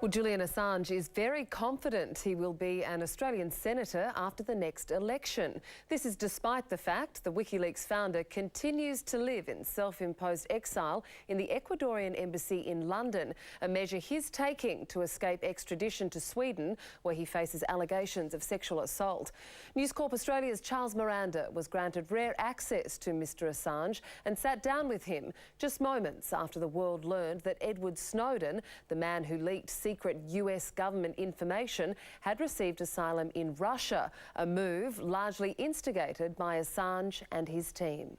Well, Julian Assange is very confident he will be an Australian senator after the next election. This is despite the fact the WikiLeaks founder continues to live in self-imposed exile in the Ecuadorian embassy in London, a measure he's taking to escape extradition to Sweden, where he faces allegations of sexual assault. News Corp Australia's Charles Miranda was granted rare access to Mr Assange and sat down with him just moments after the world learned that Edward Snowden, the man who leaked secret US government information, had received asylum in Russia, a move largely instigated by Assange and his team.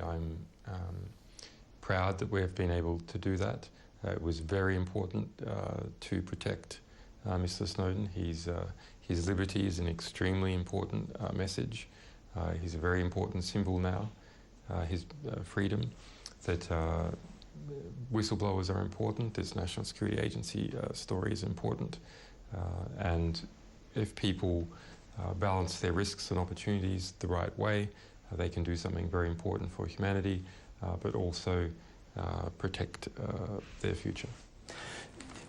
I'm proud that we have been able to do that. It was very important to protect Mr Snowden. His liberty is an extremely important message. He's a very important symbol now, his freedom, that whistleblowers are important. This National Security Agency story is important. And if people balance their risks and opportunities the right way, they can do something very important for humanity, but also protect their future.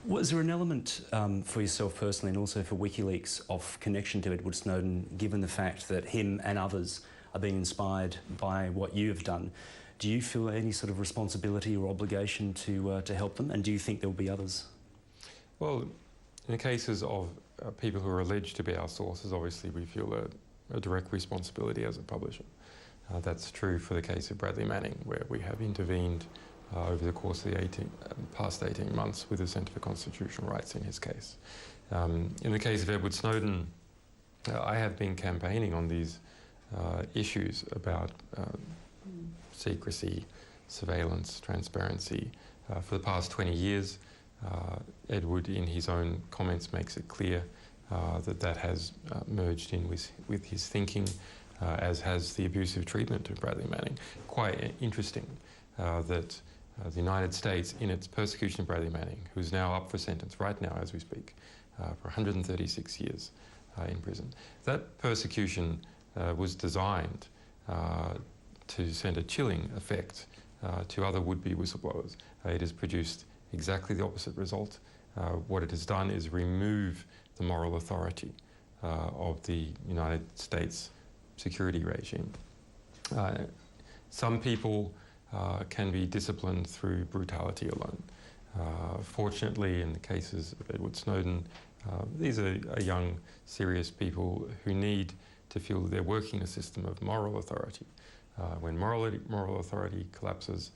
Was there an element for yourself personally and also for WikiLeaks of connection to Edward Snowden, given the fact that him and others are being inspired by what you have done? Do you feel any sort of responsibility or obligation to help them, and do you think there will be others? Well, in the cases of people who are alleged to be our sources, obviously we feel a direct responsibility as a publisher. That's true for the case of Bradley Manning, where we have intervened over the course of the past 18 months with the Centre for Constitutional Rights in his case. In the case of Edward Snowden, I have been campaigning on these issues about secrecy, surveillance, transparency. For the past 20 years, Edward, in his own comments, makes it clear that has merged in with his thinking, as has the abusive treatment of Bradley Manning. Quite interesting that the United States, in its persecution of Bradley Manning, who's now up for sentence right now as we speak, for 136 years in prison, that persecution was designed to send a chilling effect to other would-be whistleblowers. It has produced exactly the opposite result. What it has done is remove the moral authority of the United States security regime. Some people can be disciplined through brutality alone. Fortunately, in the cases of Edward Snowden, these are young, serious people who need to feel that they're working a system of moral authority. When moral authority collapses,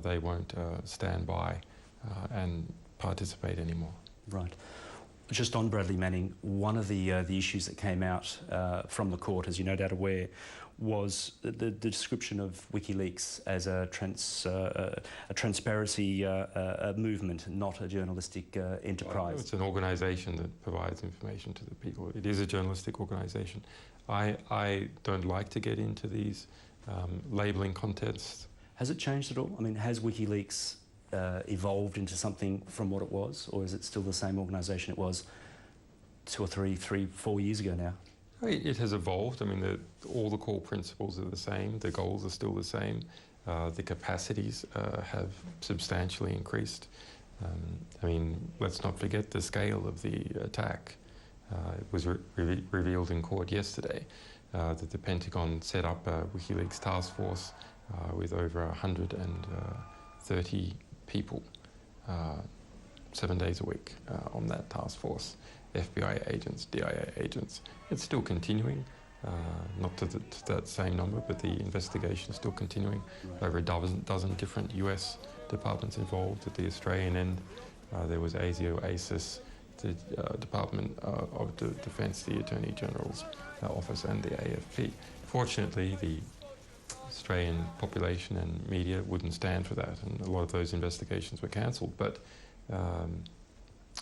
they won't stand by and participate anymore. Right. Just on Bradley Manning, one of the issues that came out from the court, as you're no doubt aware, was the description of WikiLeaks as a transparency movement, not a journalistic enterprise. It's an organisation that provides information to the people. It is a journalistic organisation. I don't like to get into these labelling contests. Has it changed at all? I mean, has WikiLeaks evolved into something from what it was, or is it still the same organisation it was 2 or 3, 4 years ago now? It has evolved. I mean, all the core principles are the same. The goals are still the same. The capacities have substantially increased. I mean, let's not forget the scale of the attack. It was revealed in court yesterday that the Pentagon set up a WikiLeaks task force with over 130 people 7 days a week on that task force. FBI agents, DIA agents. It's still continuing, not to that same number, but the investigation is still continuing. Right. Over a dozen different US departments involved. At the Australian end, there was ASIO, ASIS, the Department of Defence, the Attorney General's office, and the AFP. Fortunately, the Australian population and media wouldn't stand for that, and a lot of those investigations were cancelled. But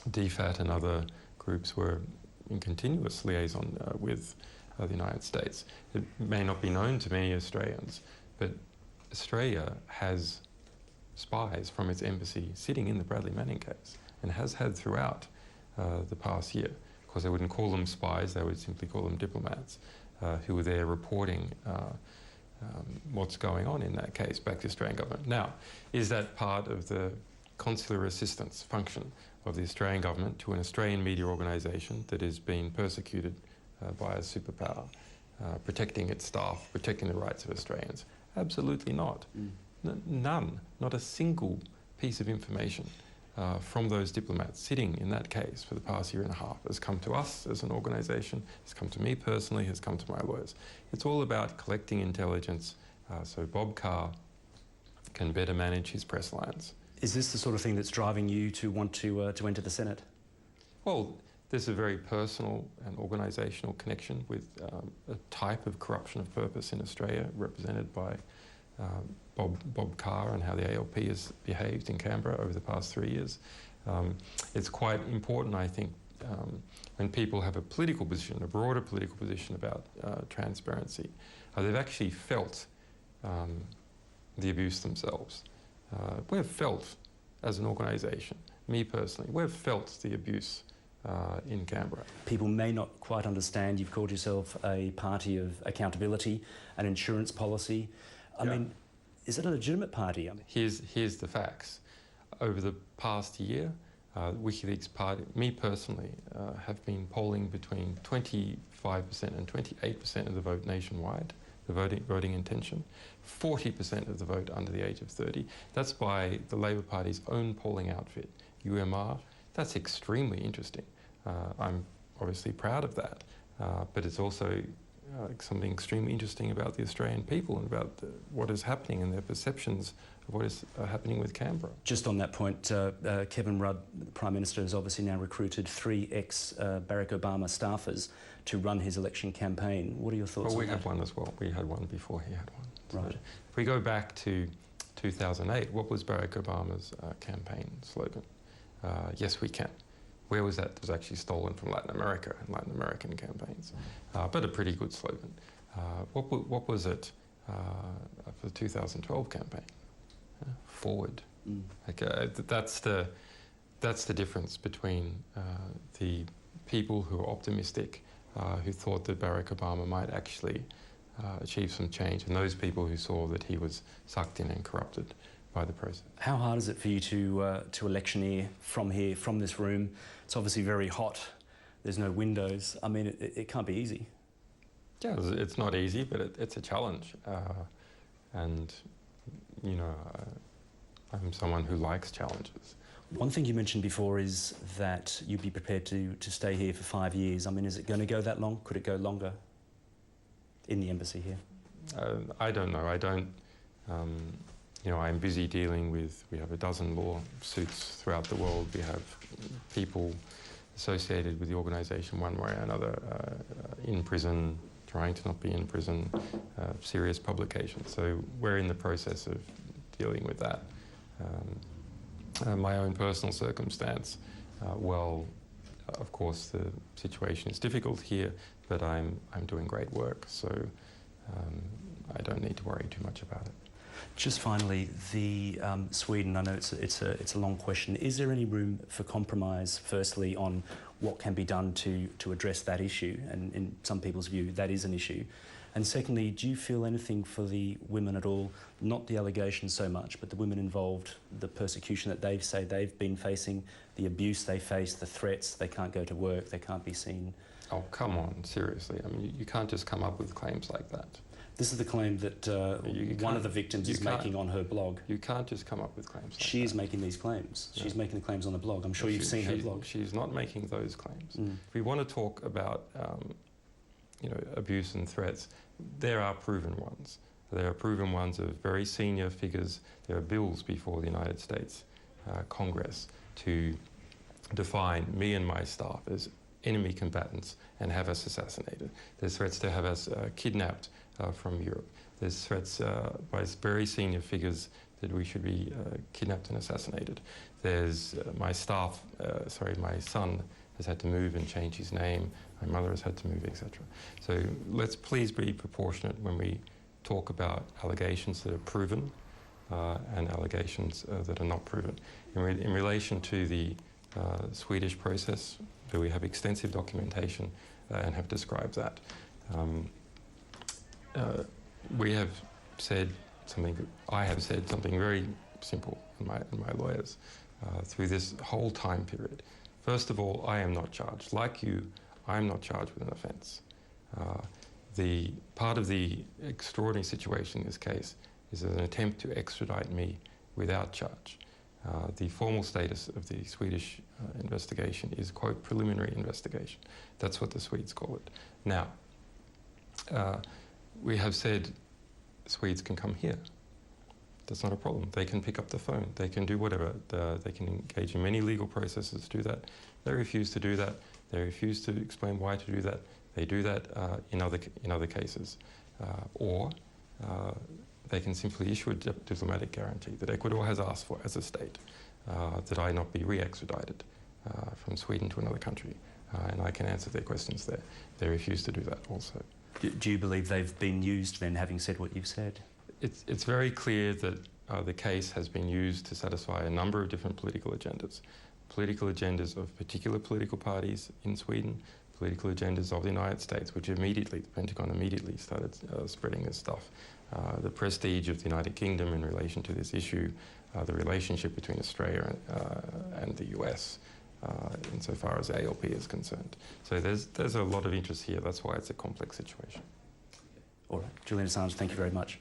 DFAT and other groups were in continuous liaison with the United States. It may not be known to many Australians, but Australia has spies from its embassy sitting in the Bradley Manning case, and has had throughout the past year. Of course, they wouldn't call them spies, they would simply call them diplomats who were there reporting what's going on in that case back to the Australian government. Now, is that part of the consular assistance function of the Australian government to an Australian media organisation that is being persecuted by a superpower, protecting its staff, protecting the rights of Australians? Absolutely not. None, not a single piece of information from those diplomats sitting in that case for the past year and a half has come to us as an organisation, has come to me personally, has come to my lawyers. It's all about collecting intelligence so Bob Carr can better manage his press lines. Is this the sort of thing that's driving you to want to enter the Senate? Well, there's a very personal and organisational connection with a type of corruption of purpose in Australia represented by Bob Carr and how the ALP has behaved in Canberra over the past 3 years. It's quite important, I think, when people have a political position, a broader political position about transparency, they've actually felt the abuse themselves. We've felt, as an organisation, me personally, we've felt the abuse in Canberra. People may not quite understand you've called yourself a party of accountability, an insurance policy. I mean, is it a legitimate party? I mean, here's the facts. Over the past year, WikiLeaks party, me personally, have been polling between 25% and 28% of the vote nationwide, the voting intention, 40% of the vote under the age of 30. That's by the Labor Party's own polling outfit, UMR. That's extremely interesting. I'm obviously proud of that, but it's also something extremely interesting about the Australian people and about what is happening and their perceptions of what is happening with Canberra. Just on that point, Kevin Rudd, the Prime Minister, has obviously now recruited 3 ex-Barack Obama staffers to run his election campaign. What are your thoughts on that? Well, we had one as well. We had one before he had one. Right. So if we go back to 2008, what was Barack Obama's campaign slogan? Yes, we can. Where was that? It was actually stolen from Latin America and Latin American campaigns, but a pretty good slogan. What was it for the 2012 campaign? Forward. Okay, that's the difference between the people who are optimistic, who thought that Barack Obama might actually achieve some change, and those people who saw that he was sucked in and corrupted by the process. How hard is it for you to electioneer from here, from this room? It's obviously very hot. There's no windows. I mean, it can't be easy. Yeah, it's not easy, but it's a challenge. And, you know, I'm someone who likes challenges. One thing you mentioned before is that you'd be prepared to stay here for 5 years. I mean, is it going to go that long? Could it go longer in the embassy here? I don't know. I don't... you know, I'm busy dealing with, we have a dozen lawsuits throughout the world. We have people associated with the organisation one way or another in prison, trying to not be in prison, serious publications. So we're in the process of dealing with that. My own personal circumstance, well, of course, the situation is difficult here, but I'm doing great work, so I don't need to worry too much about it. Just finally, the Sweden, I know it's a long question. Is there any room for compromise, firstly, on what can be done to address that issue? And in some people's view, that is an issue. And secondly, do you feel anything for the women at all, not the allegations so much, but the women involved, the persecution that they say they've been facing, the abuse they face, the threats, they can't go to work, they can't be seen? Oh, come on, seriously. I mean, you can't just come up with claims like that. This is the claim that one of the victims is making on her blog. You can't just come up with claims like She is making these claims. Yeah. She's making the claims on the blog. I'm sure you've seen her blog. She's not making those claims. If we want to talk about you know, abuse and threats, there are proven ones. There are proven ones of very senior figures. There are bills before the United States Congress to define me and my staff as enemy combatants and have us assassinated. There's threats to have us kidnapped from Europe. There's threats by very senior figures that we should be kidnapped and assassinated. There's my son has had to move and change his name. My mother has had to move, etc. So let's please be proportionate when we talk about allegations that are proven and allegations that are not proven. In relation to the Swedish process, we have extensive documentation and have described that. We have said something, I have said something very simple, and my lawyers, through this whole time period. First of all, I am not charged. Like you, I am not charged with an offence. The part of the extraordinary situation in this case is an attempt to extradite me without charge. The formal status of the Swedish investigation is, quote, preliminary investigation. That's what the Swedes call it. Now, we have said Swedes can come here. That's not a problem. They can pick up the phone. They can do whatever. They can engage in many legal processes to do that. They refuse to do that. They refuse to explain why to do that. They do that in other cases. Or they can simply issue a diplomatic guarantee that Ecuador has asked for as a state, that I not be re-extradited from Sweden to another country. And I can answer their questions there. They refuse to do that also. Do you believe they've been used then, having said what you've said? It's very clear that the case has been used to satisfy a number of different political agendas. Political agendas of particular political parties in Sweden, political agendas of the United States, which immediately, the Pentagon immediately started spreading this stuff. The prestige of the United Kingdom in relation to this issue, the relationship between Australia and the US, insofar as ALP is concerned. So there's a lot of interest here. That's why it's a complex situation. All right. Julian Assange, thank you very much.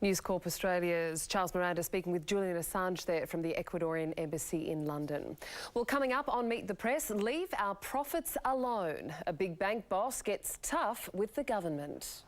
News Corp Australia's Charles Miranda speaking with Julian Assange there from the Ecuadorian Embassy in London. Well, coming up on Meet the Press, leave our profits alone. A big bank boss gets tough with the government.